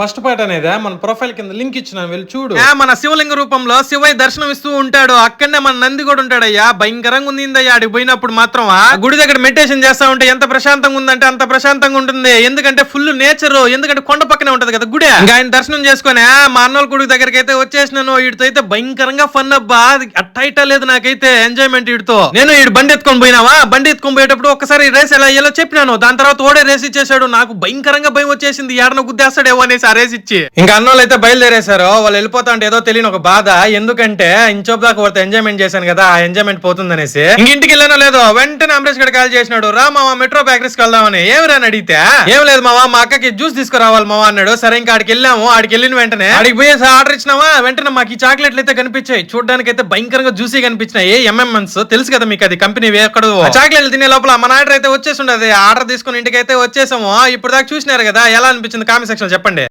First part అనేది మన profile కింద లింక్ ఇచ్చినాను, వెళ్ళి చూడు. మన శివలింగ రూపంలో శివయ్య దర్శనం ఇస్తూ ఉంటాడు. అక్కడనే మన నంది కూడా ఉంటాడయ్యా. భయంకరంగా ఉందిందయ్యా. ఆడికి పోయినప్పుడు మాత్రం గుడి దగ్గర మెడిటేషన్ చేస్తా ఉంటే ఎంత ప్రశాంతంగా ఉందంటే అంత ప్రశాంతంగా ఉంటుంది. ఎందుకంటే ఫుల్ నేచర్, ఎందుకంటే కొండ పక్కనే ఉంటది కదా గుడి. ఇంకా ఆయన దర్శనం చేసుకుని మా అన్నోళ్ళ గుడి దగ్గరికి అయితే వచ్చేసినాను. వీడితో అయితే భయంకరంగా ఫన్ అబ్బా. అట్టయిట లేదు నాకైతే ఎంజాయ్మెంట్ వీడితో. నేను వీడు బండి ఎత్తుకొని పోయినావా, బండి ఎత్తుకొని పోయేటప్పుడు ఒక్కసారి రేస్ ఎలా అయ్యేలో చెప్పినాను. దాని తర్వాత ఓడే రేస్ ఇచ్చేసాడు. నాకు భయంకరంగా భయం వచ్చేసింది, ఏడన గుద్దేస్తాడేమో అనేసి ఆ రేస్ ఇచ్చి. ఇంకా అన్నోళ్ళు అయితే బయలుదేరేశారు. వాళ్ళు వెళ్ళిపోతా అంటే ఏదో తెలియని ఒక బాధ. ఎందుకంటే ఇంచోపు దాకా వాళ్ళతో ఎంజాయ్మెంట్ చేశాను కదా, ఆ ఎంజాయ్మెంట్ పోతుందనేసి. ఇంటికి వెళ్ళానో లేదో వెంటనే అమరేష్ గడ్ కాల్ చేసినాడు. రా మావా మెట్రో ప్యాక్రీస్ వెళ్దామని. ఏమి రాని అడిగితే ఏం లేదు మావా, మా అక్కకి జ్యూస్ తీసుకురావాలి మావా అన్నాడు. సరే ఇంకా ఆడికి వెళ్ళాము. ఆడికి వెళ్ళిన వెంటనే ఆడికి పోయేసి ఆర్డర్ ఇచ్చినావా, వెంటనే మాకు ఈ చాక్లెట్లు అయితే కనిపించాయి. చూడడానికి అయితే భయంకరంగా జ్యూసీ కనిపించినాయి. ఎంఎంఎన్స్ తెలుసు కదా మీకు, అది కంపెనీ ఎక్కడో. చాక్లెట్లు తినే లోపల మన ఆర్డర్ అయితే వచ్చేసి ఉండదు. ఆర్డర్ తీసుకుని ఇంటికి అయితే వచ్చేసాము. ఇప్పుడు దాకా చూసినారు కదా, ఎలా అనిపించింది కామెంట్ సెక్షన్ చెప్పండి.